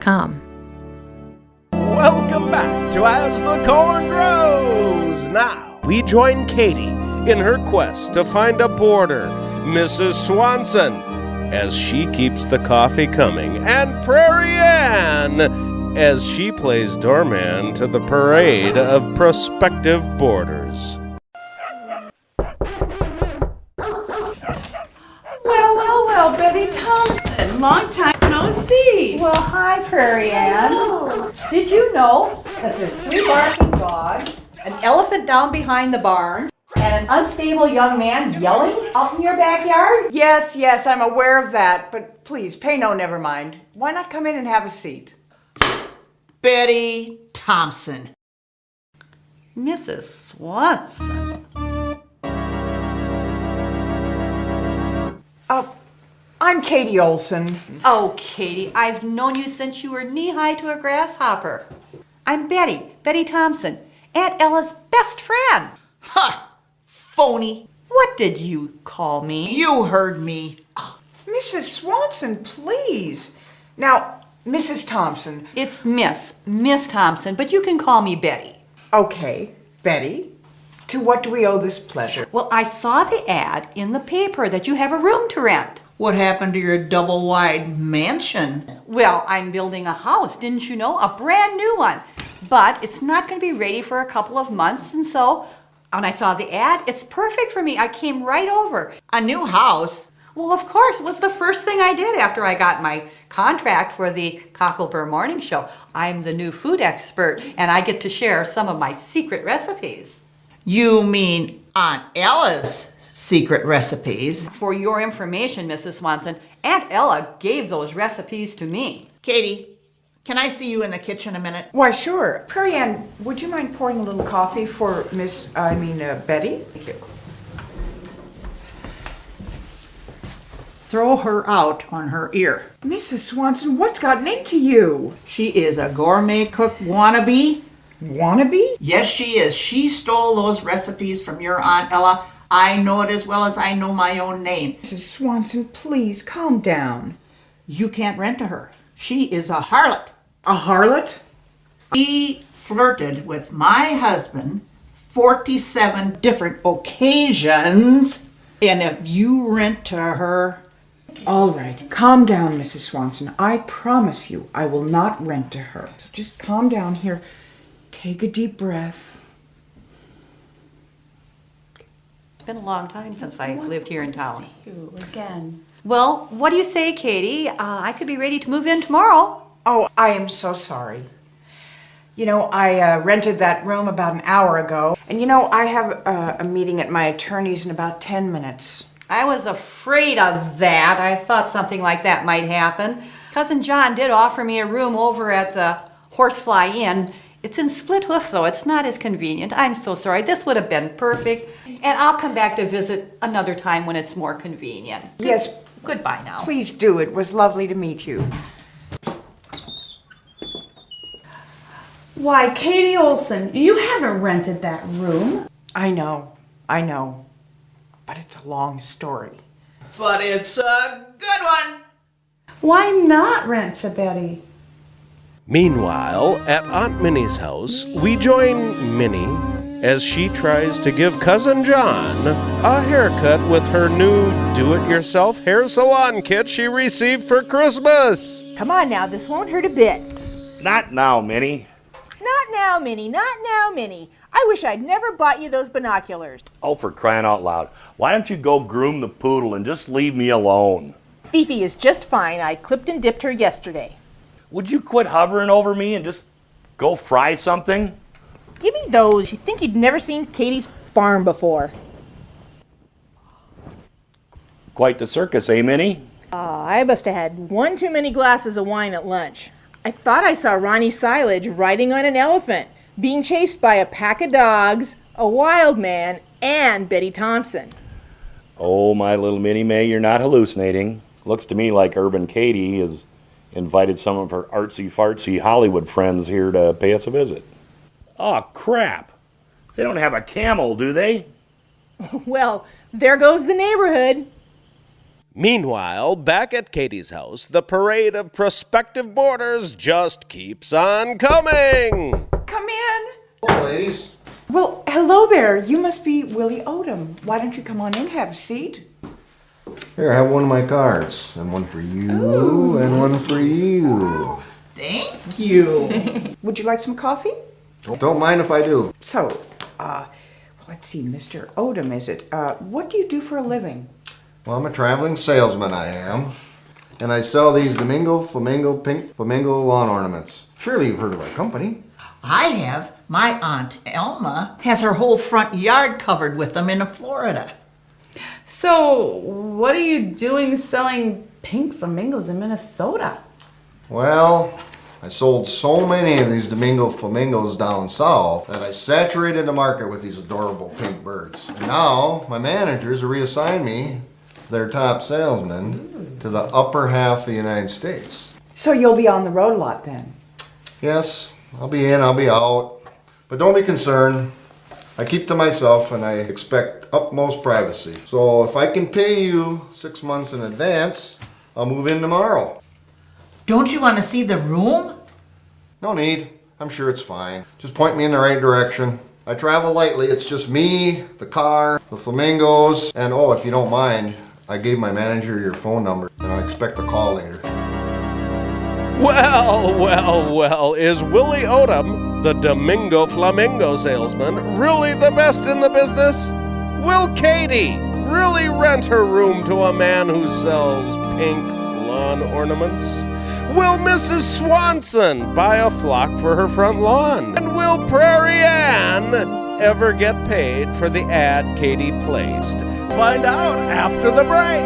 com. Welcome back to As the Corn Grows. Now, we join Katie in her quest to find a boarder, Mrs. Swanson, as she keeps the coffee coming, and Prairie Ann as she plays doorman to the parade of prospective boarders. Well, Betty Thompson, long time no see. Well, hi, Prairie Ann. Did you know that there's 3 barking dogs, an elephant down behind the barn, and an unstable young man yelling out in your backyard? Yes, I'm aware of that, but please, pay no never mind. Why not come in and have a seat? Betty Thompson. Mrs. Swanson. I'm Katie Olson. Oh, Katie, I've known you since you were knee-high to a grasshopper. I'm Betty Thompson, Aunt Ella's best friend. Ha! Phony. What did you call me? You heard me. Mrs. Swanson, please. Now, Mrs. Thompson. It's Miss Thompson, but you can call me Betty. Okay, Betty. To what do we owe this pleasure? Well, I saw the ad in the paper that you have a room to rent. What happened to your double-wide mansion? Well, I'm building a house, didn't you know? A brand new one. But it's not going to be ready for a couple of months, and so when I saw the ad, it's perfect for me. I came right over. A new house? Well, of course, it was the first thing I did after I got my contract for the Cocklebur Morning Show. I'm the new food expert, and I get to share some of my secret recipes. You mean Aunt Ella's secret recipes? For your information, Mrs. Swanson, Aunt Ella gave those recipes to me. Katie, can I see you in the kitchen a minute? Why, sure. Prairie Ann, would you mind pouring a little coffee for Betty? Thank you. Throw her out on her ear. Mrs. Swanson, what's gotten into you? She is a gourmet cook wannabe. Wannabe? Yes, she is. She stole those recipes from your Aunt Ella. I know it as well as I know my own name. Mrs. Swanson, please calm down. You can't rent to her. She is a harlot. A harlot? She flirted with my husband 47 different occasions. And if you rent to her... All right, calm down, Mrs. Swanson. I promise you I will not rent to her. So just calm down here. Take a deep breath. It's been a long time since I lived here in town. You again. Well, what do you say, Katie? I could be ready to move in tomorrow. Oh, I am so sorry. You know, I rented that room about an hour ago. And you know, I have a meeting at my attorney's in about 10 minutes. I was afraid of that. I thought something like that might happen. Cousin John did offer me a room over at the Horsefly Inn. It's in Split Hoof, though. It's not as convenient. I'm so sorry. This would have been perfect. And I'll come back to visit another time when it's more convenient. Yes, Goodbye now. please do. It was lovely to meet you. Why, Katie Olson, you haven't rented that room. I know. But it's a long story. But it's a good one. Why not rent to Betty? Meanwhile, at Aunt Minnie's house, we join Minnie as she tries to give Cousin John a haircut with her new do-it-yourself hair salon kit she received for Christmas. Come on now, this won't hurt a bit. Not now, Minnie. Not now, Minnie, not now, Minnie. I wish I'd never bought you those binoculars. Oh, for crying out loud. Why don't you go groom the poodle and just leave me alone? Fifi is just fine. I clipped and dipped her yesterday. Would you quit hovering over me and just go fry something? Give me those. You'd think you'd never seen Katie's farm before. Quite the circus, eh, Minnie? I must have had one too many glasses of wine at lunch. I thought I saw Ronnie Silage riding on an elephant, being chased by a pack of dogs, a wild man, and Betty Thompson. Oh, my little Minnie May, you're not hallucinating. Looks to me like Urban Katie has invited some of her artsy-fartsy Hollywood friends here to pay us a visit. Oh, crap. They don't have a camel, do they? Well, there goes the neighborhood. Meanwhile, back at Katie's house, the parade of prospective boarders just keeps on coming. Come in. Hello, ladies. Well, hello there. You must be Willie Odom. Why don't you come on in, have a seat? Here, I have one of my cards, and one for you, and one for you. Thank you. Would you like some coffee? Don't mind if I do. So, let's see, Mr. Odom, is it? What do you do for a living? Well, I'm a traveling salesman, I am. And I sell these Domingo Flamingo Pink Flamingo lawn ornaments. Surely you've heard of our company. I have. My Aunt Elma has her whole front yard covered with them in Florida. So, what are you doing selling pink flamingos in Minnesota? Well, I sold so many of these Domingo Flamingos down south that I saturated the market with these adorable pink birds. And now, my managers reassigned me their top salesman to the upper half of the United States. So you'll be on the road a lot then? Yes, I'll be in, I'll be out. But don't be concerned. I keep to myself and I expect utmost privacy. So if I can pay you 6 months in advance, I'll move in tomorrow. Don't you want to see the room? No need. I'm sure it's fine. Just point me in the right direction. I travel lightly. It's just me, the car, the flamingos, and oh, if you don't mind, I gave my manager your phone number and I expect a call later. Well, is Willie Odom, the Domingo Flamingo salesman, really the best in the business? Will Katie really rent her room to a man who sells pink lawn ornaments? Will Mrs. Swanson buy a flock for her front lawn? And will Prairie Ann ever get paid for the ad Katie placed? Find out after the break.